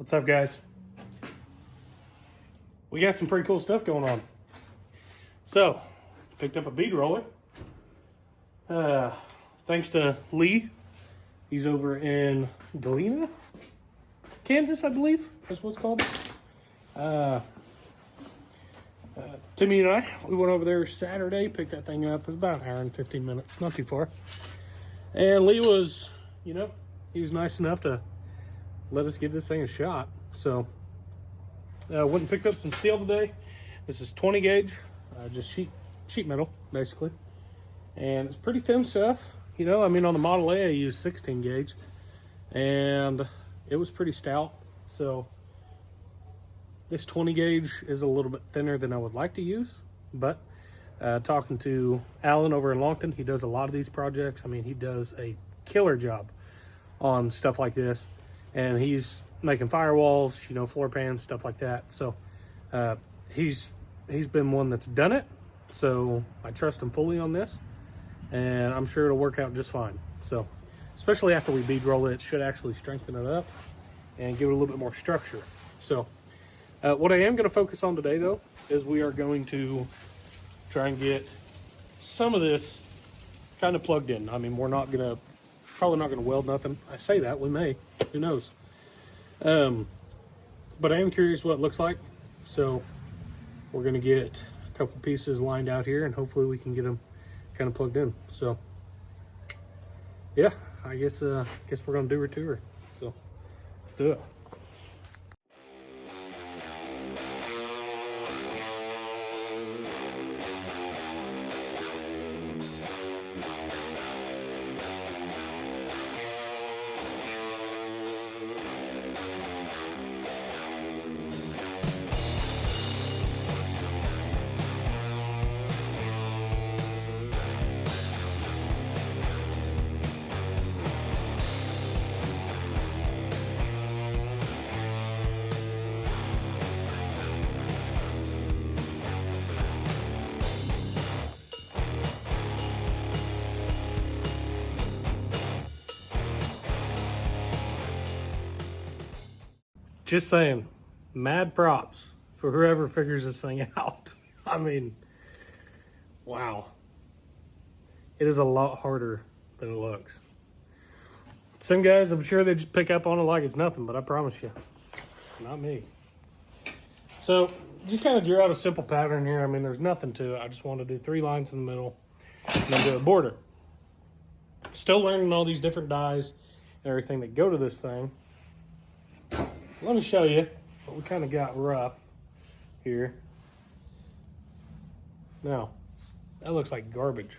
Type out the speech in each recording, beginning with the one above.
What's up, guys? We got some pretty cool stuff going on. So, picked up a bead roller. Thanks to Lee. He's over in Galena, Kansas, I believe. That's what it's called. Timmy and I, we went over there Saturday, picked that thing up. It was about an hour and 15 minutes, not too far. And Lee was, he was nice enough to let us give this thing a shot. So, went and picked up some steel today. This is 20 gauge, just sheet metal, basically. And it's pretty thin stuff. On the Model A, I used 16 gauge. And it was pretty stout. So, this 20 gauge is a little bit thinner than I would like to use. But, talking to Alan over in Longton, he does a lot of these projects. He does a killer job on stuff like this. And he's making firewalls, floor pans, stuff like that. So he's been one that's done it. So I trust him fully on this, and I'm sure it'll work out just fine. So especially after we bead roll it, it should actually strengthen it up and give it a little bit more structure. So what I am going to focus on today, though, is we are going to try and get some of this kind of plugged in. We're probably not going to weld nothing. I say that, we may, who knows. But I am curious what it looks like. So we're going to get a couple pieces lined out here, and hopefully we can get them kind of plugged in. So yeah, I guess we're going to do a tour. So let's do it. Just saying, mad props for whoever figures this thing out. Wow. It is a lot harder than it looks. Some guys, I'm sure they just pick up on it like it's nothing, but I promise you, not me. So, just kind of drew out a simple pattern here. There's nothing to it. I just want to do 3 lines in the middle and then do a border. Still learning all these different dies and everything that go to this thing. Let me show you what we kind of got rough here. Now, that looks like garbage.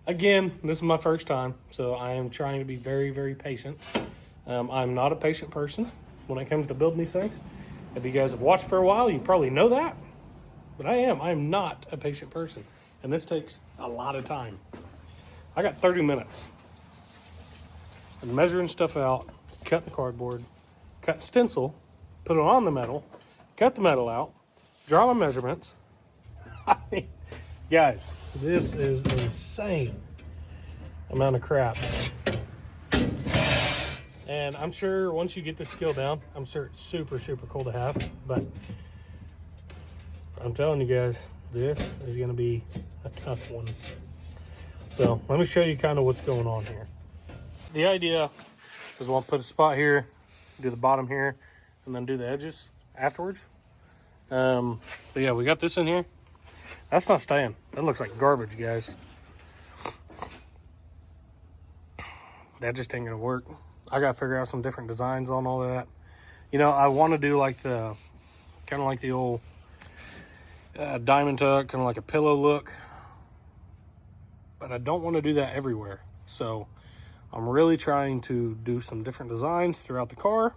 Again, this is my first time, so I am trying to be very, very patient. I'm not a patient person when it comes to building these things. If you guys have watched for a while, you probably know that. But I am not a patient person, and this takes a lot of time. I got 30 minutes. I'm measuring stuff out. Cut the cardboard, cut stencil, put it on the metal, cut the metal out, draw my measurements. Guys, this is insane amount of crap. And I'm sure once you get the skill down, I'm sure it's super, super cool to have. But I'm telling you guys, this is going to be a tough one. So let me show you kind of what's going on here. The idea is we'll put a spot here, do the bottom here, and then do the edges afterwards. But yeah, we got this in here. That's not staying. That looks like garbage, guys. That just ain't gonna work. I gotta figure out some different designs on all that. I want to do like the kind of like the old diamond tuck, kind of like a pillow look, but I don't want to do that everywhere. So I'm really trying to do some different designs throughout the car.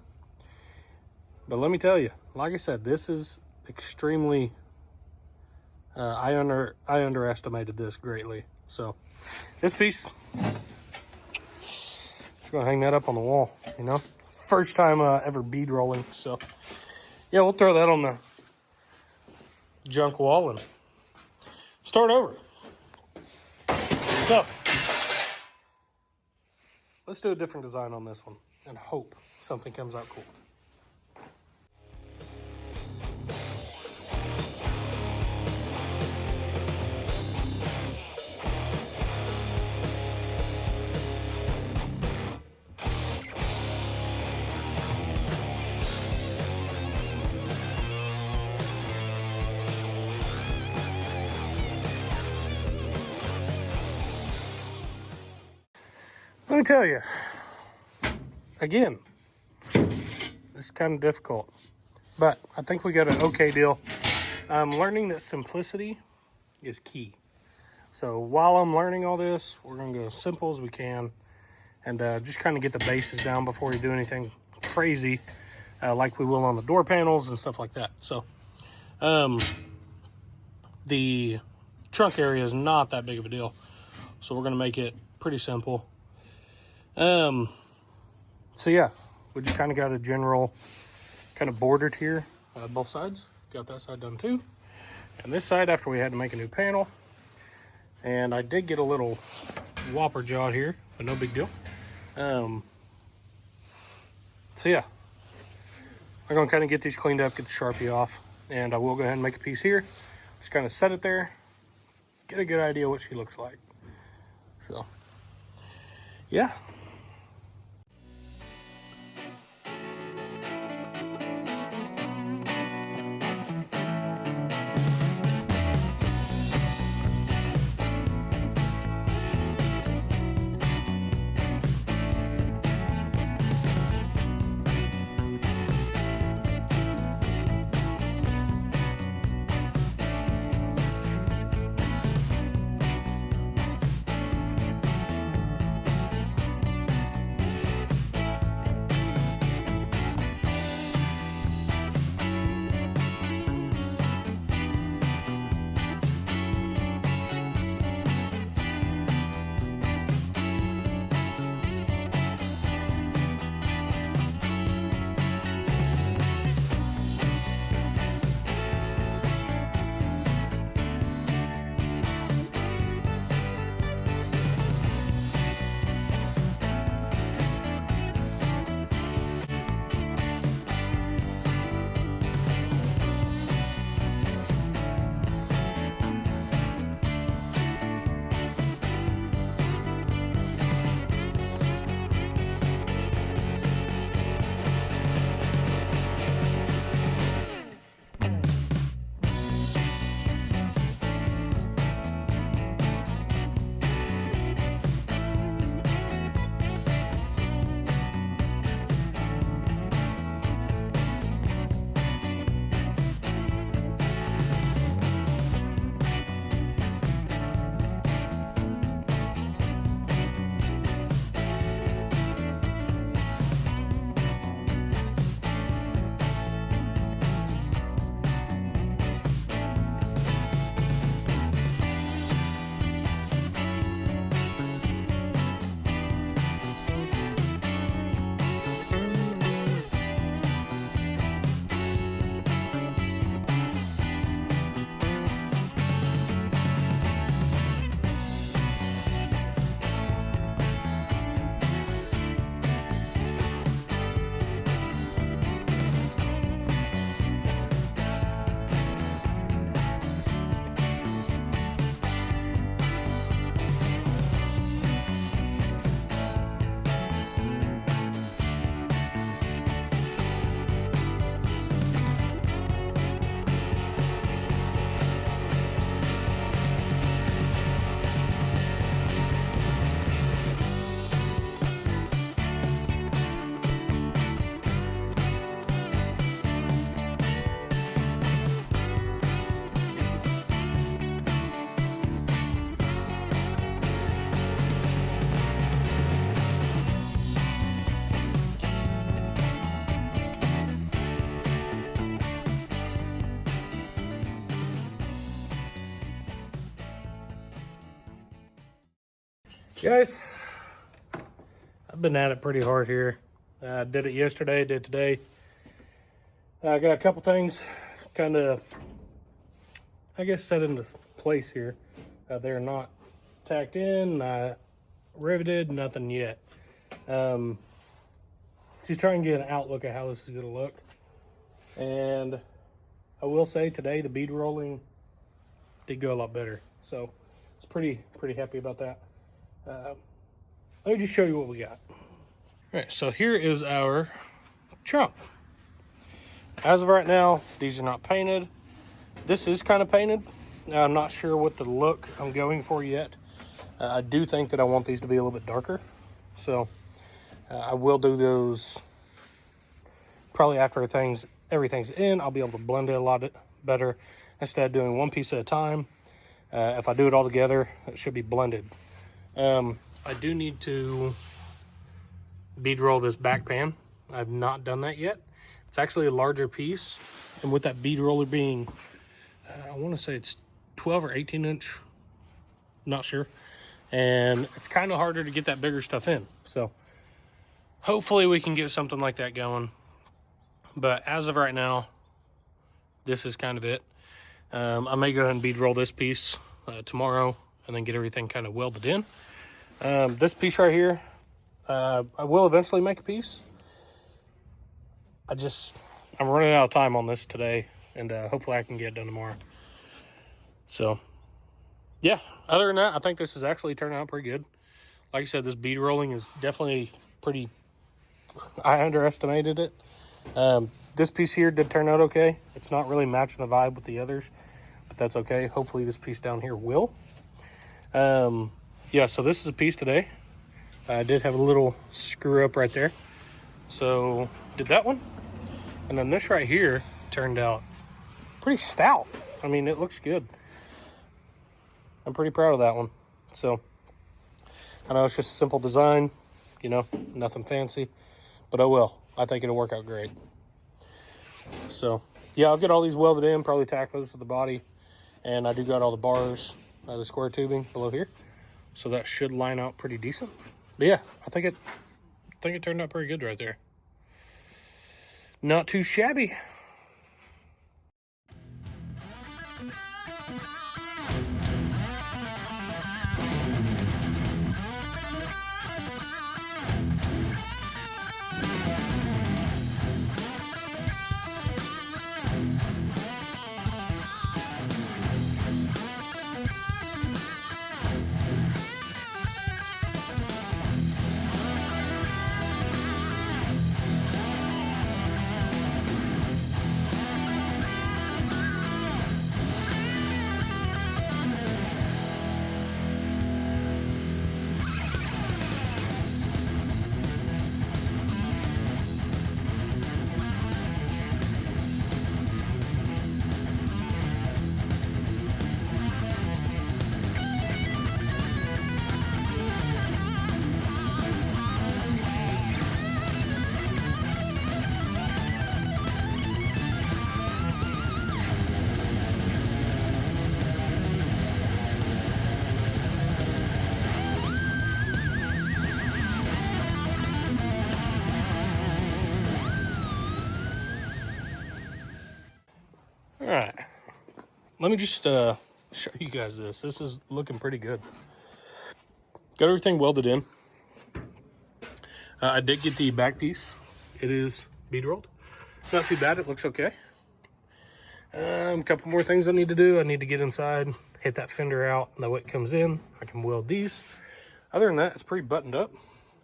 But let me tell you, like I said, this is extremely, I underestimated this greatly. So this piece, it's gonna hang that up on the wall, First time ever bead rolling. So yeah, we'll throw that on the junk wall and start over. So let's do a different design on this one and hope something comes out cool. Let me tell you, again, this is kind of difficult, but I think we got an okay deal. I'm learning that simplicity is key. So while I'm learning all this, we're gonna go as simple as we can and just kind of get the bases down before we do anything crazy like we will on the door panels and stuff like that. So the trunk area is not that big of a deal. So we're gonna make it pretty simple. So yeah, we just kind of got a general kind of bordered here, both sides. Got that side done too. And this side, after we had to make a new panel. And I did get a little whopper jaw here, but no big deal. So yeah, I'm gonna kind of get these cleaned up, get the Sharpie off, and I will go ahead and make a piece here. Just kind of set it there, get a good idea what she looks like. So yeah. Guys, I've been at it pretty hard here. Did it yesterday, did today. I got a couple things kind of, I guess, set into place here. They're not tacked in, not riveted, nothing yet. Just try and get an outlook of how this is going to look. And I will say today the bead rolling did go a lot better. So it's pretty happy about that. Let me just show you what we got. All right, so here is our trunk. As of right now, these are not painted. This is kind of painted. I'm not sure what the look I'm going for yet. I do think that I want these to be a little bit darker. So I will do those probably after everything's in. I'll be able to blend it a lot better instead of doing one piece at a time. If I do it all together, it should be blended. I do need to bead roll this back pan. I've not done that yet. It's actually a larger piece, and with that bead roller being, I want to say it's 12 or 18 inch, not sure. And it's kind of harder to get that bigger stuff in. So hopefully we can get something like that going. But as of right now, this is kind of it. I may go ahead and bead roll this piece tomorrow and then get everything kind of welded in. This piece right here, I will eventually make a piece. I'm running out of time on this today, and hopefully I can get it done tomorrow. So yeah, other than that, I think this has actually turned out pretty good. Like I said, this bead rolling is definitely pretty, I underestimated it. This piece here did turn out okay. It's not really matching the vibe with the others, but that's okay. Hopefully this piece down here will. Yeah, so this is a piece today. I did have a little screw up right there. So did that one. And then this right here turned out pretty stout. I mean, it looks good. I'm pretty proud of that one. So I know it's just a simple design, you know, nothing fancy, but oh well. I think it'll work out great. So yeah, I'll get all these welded in, probably tack those to the body. And I do got all the bars, the square tubing below here. So that should line out pretty decent. But yeah, I think it turned out pretty good right there. Not too shabby. All right, let me just show you guys this. This is looking pretty good. Got everything welded in. I did get the back piece. It is bead rolled. Not too bad, it looks okay. A couple more things I need to do. I need to get inside, hit that fender out, that way it comes in. I can weld these. Other than that, it's pretty buttoned up.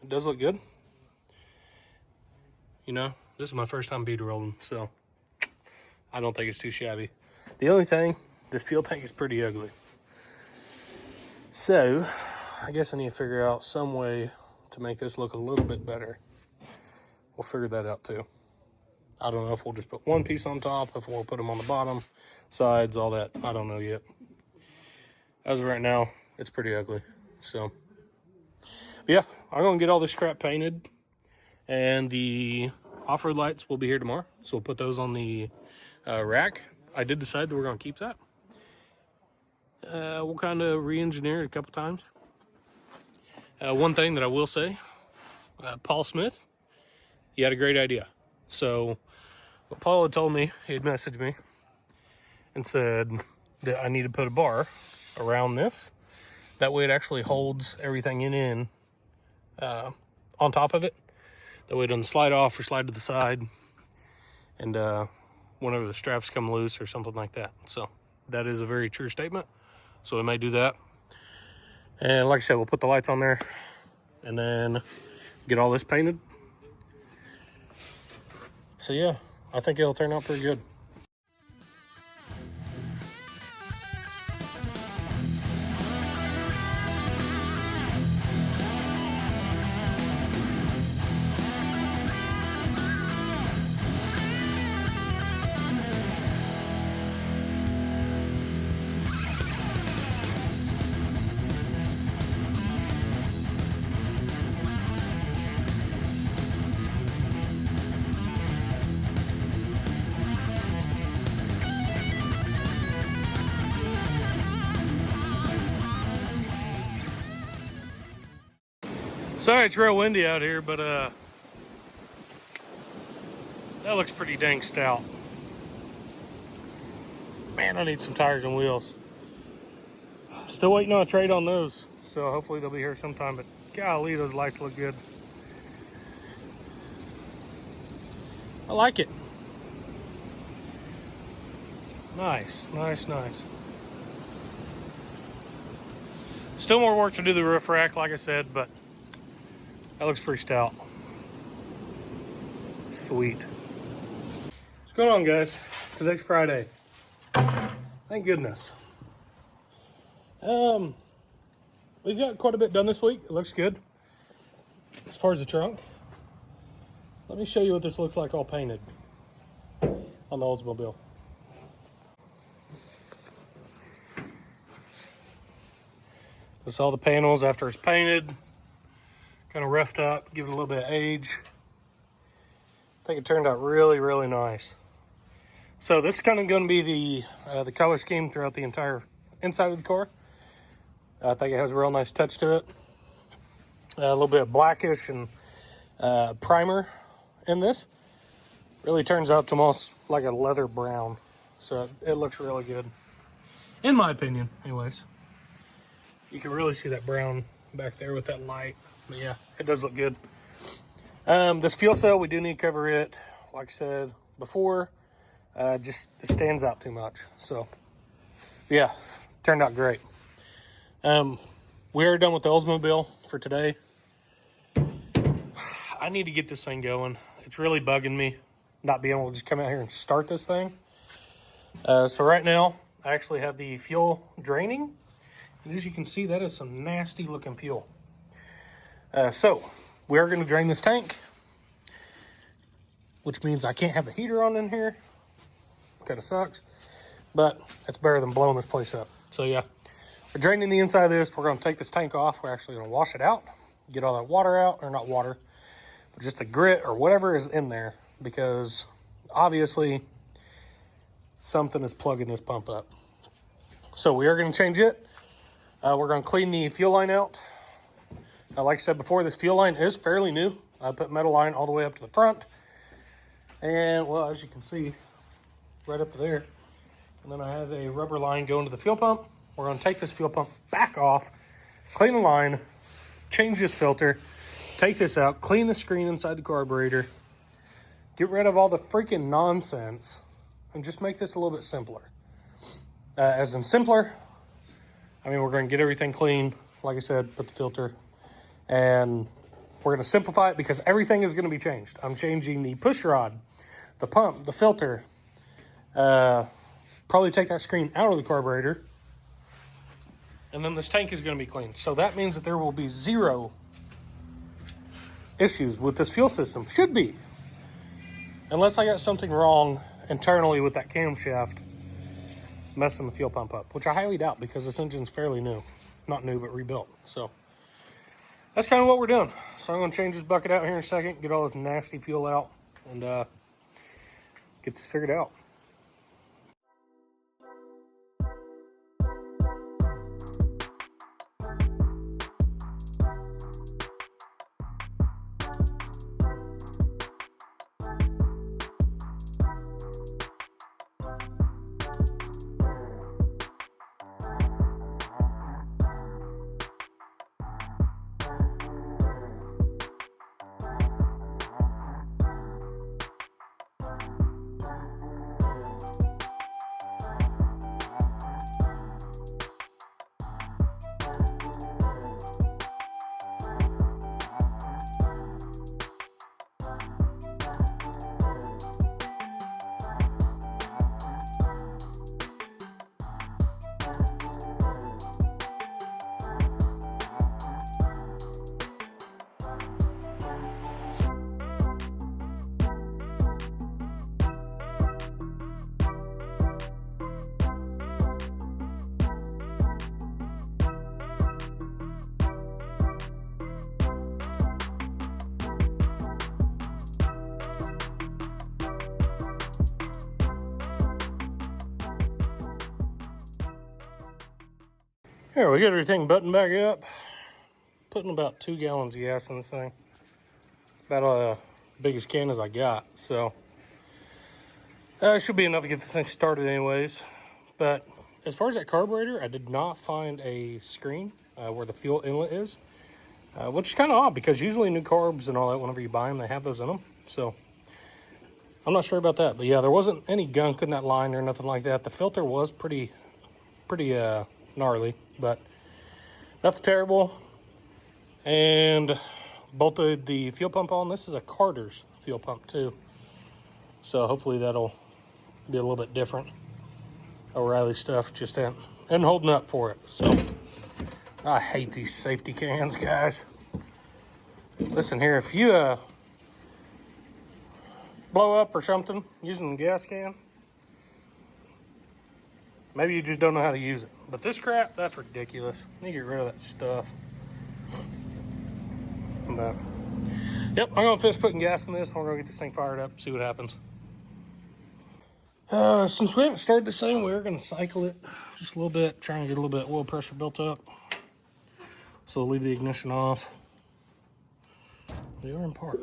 It does look good. You know, this is my first time bead rolling, so I don't think it's too shabby. The only thing, this fuel tank is pretty ugly. So, I guess I need to figure out some way to make this look a little bit better. We'll figure that out too. I don't know if we'll just put one piece on top, if we'll put them on the bottom, sides, all that. I don't know yet. As of right now, it's pretty ugly. So, but yeah, I'm gonna get all this crap painted, and the off-road lights will be here tomorrow. So we'll put those on the rack. I did decide that we're gonna keep that. We'll kind of re-engineer it a couple times. One thing that I will say, Paul Smith, he had a great idea. So what Paul had told me, he had messaged me and said that I need to put a bar around this. That way it actually holds everything in on top of it. That way it doesn't slide off or slide to the side. And whenever the straps come loose or something like that. So that is a very true statement. So we may do that. And like I said, we'll put the lights on there and then get all this painted. So yeah, I think it'll turn out pretty good. Sorry it's real windy out here, but that looks pretty dang stout. Man, I need some tires and wheels. Still waiting on a trade on those, so hopefully they'll be here sometime, but golly, those lights look good. I like it. Nice, nice, nice. Still more work to do the roof rack, like I said, but that looks pretty stout. Sweet. What's going on, guys? Today's Friday. Thank goodness. We've got quite a bit done this week. It looks good. As far as the trunk, let me show you what this looks like all painted on the Oldsmobile. This is all the panels after it's painted. Kind of roughed up, give it a little bit of age. I think it turned out really, really nice. So this is kind of going to be the color scheme throughout the entire inside of the car. I think it has a real nice touch to it. A little bit of blackish and primer in this. Really turns out to almost like a leather brown. So it looks really good. In my opinion, anyways. You can really see that brown back there with that light. But yeah, it does look good. This fuel cell, we do need to cover it. Like I said before, just it stands out too much. So yeah, turned out great. We are done with the Oldsmobile for today. I need to get this thing going. It's really bugging me not being able to just come out here and start this thing. So right now, I actually have the fuel draining. And as you can see, that is some nasty looking fuel. So we are going to drain this tank, which means I can't have the heater on in here. Kind of sucks, but it's better than blowing this place up. So yeah, we're draining the inside of this. We're going to take this tank off. We're actually going to wash it out, get all that water out, or not water, but just the grit or whatever is in there, because obviously something is plugging this pump up. So we are going to change it. We're going to clean the fuel line out. Like I said before, this fuel line is fairly new. I put metal line all the way up to the front. And, well, as you can see, right up there. And then I have a rubber line going to the fuel pump. We're going to take this fuel pump back off, clean the line, change this filter, take this out, clean the screen inside the carburetor, get rid of all the freaking nonsense, and just make this a little bit simpler. As in simpler, I mean, we're going to get everything clean. Like I said, put the filter. And we're going to simplify it because everything is going to be changed. I'm changing the push rod, the pump, the filter. Probably take that screen out of the carburetor. And then this tank is going to be cleaned. So that means that there will be zero issues with this fuel system. Should be. Unless I got something wrong internally with that camshaft messing the fuel pump up, which I highly doubt because this engine's fairly new. Not new, but rebuilt. So that's kind of what we're doing. So I'm going to change this bucket out here in a second, get all this nasty fuel out, and get this figured out. Here, we got everything buttoned back up. Putting about 2 gallons of gas in this thing. About biggest can as I got. So it should be enough to get this thing started anyways. But as far as that carburetor, I did not find a screen where the fuel inlet is. Which is kind of odd because usually new carbs and all that, whenever you buy them, they have those in them. So I'm not sure about that. But yeah, there wasn't any gunk in that line or nothing like that. The filter was pretty gnarly, but nothing terrible. And bolted the fuel pump on. This is a Carter's fuel pump too. So hopefully that'll be a little bit different. O'Reilly stuff just ain't holding up for it. So I hate these safety cans, guys. Listen here, if you blow up or something using the gas can, maybe you just don't know how to use it. But this crap, that's ridiculous. You need to get rid of that stuff. But yep, I'm gonna finish putting gas in this. We're gonna get this thing fired up, see what happens. Since we haven't started this thing, we're gonna cycle it just a little bit, try and get a little bit of oil pressure built up. So we'll leave the ignition off. We are in park.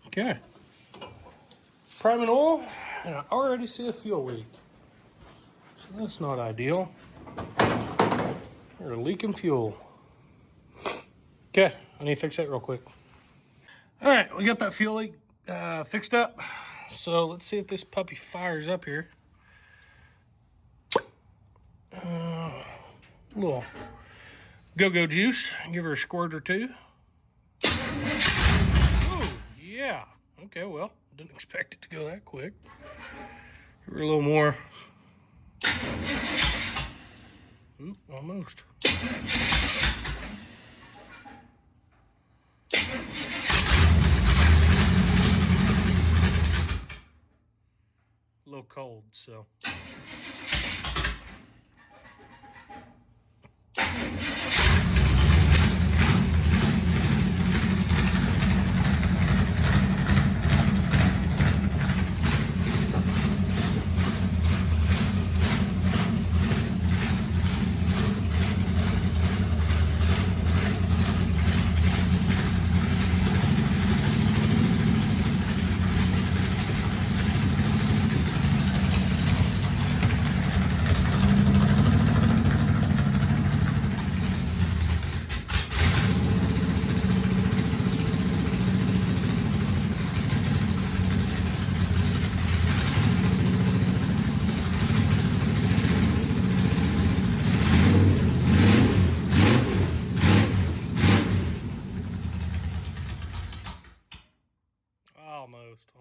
Okay. Priming oil, and I already see a fuel leak. So that's not ideal. We're leaking fuel. Okay, I need to fix that real quick. All right, we got that fuel leak fixed up. So let's see if this puppy fires up here. Little go-go juice, give her a squirt or two. Oh, yeah. Okay, well, didn't expect it to go that quick. Give her a little more. Oop, almost. A little cold, so. Almost.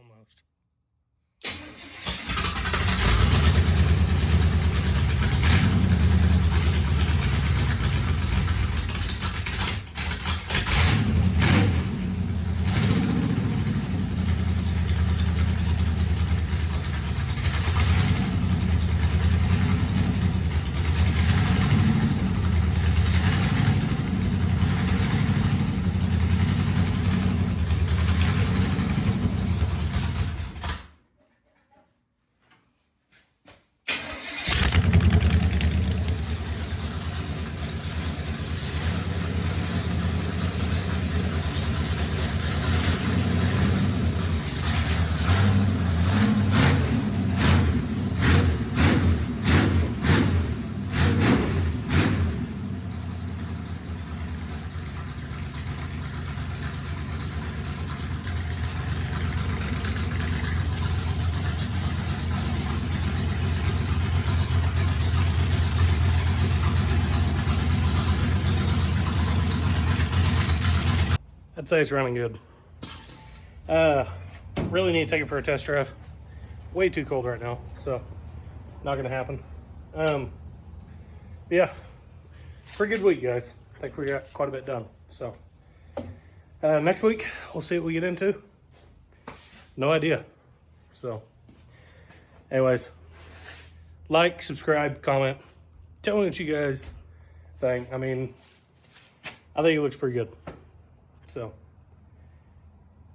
I'd say it's running good. Really need to take it for a test drive. Way too cold right now, so not gonna happen. Yeah, pretty good week, guys. I think we got quite a bit done. So next week we'll see what we get into. No idea. So anyways, like, subscribe, comment. Tell me what you guys think. I mean, I think it looks pretty good. So,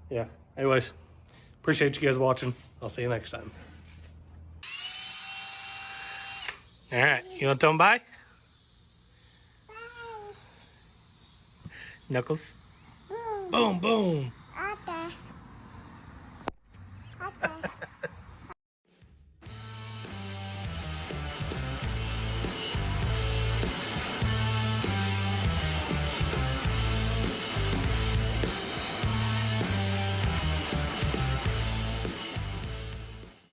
yeah. Anyways, appreciate you guys watching. I'll see you next time. All right. You want to tell them bye? Bye. Knuckles. Boom, boom. Okay. Okay.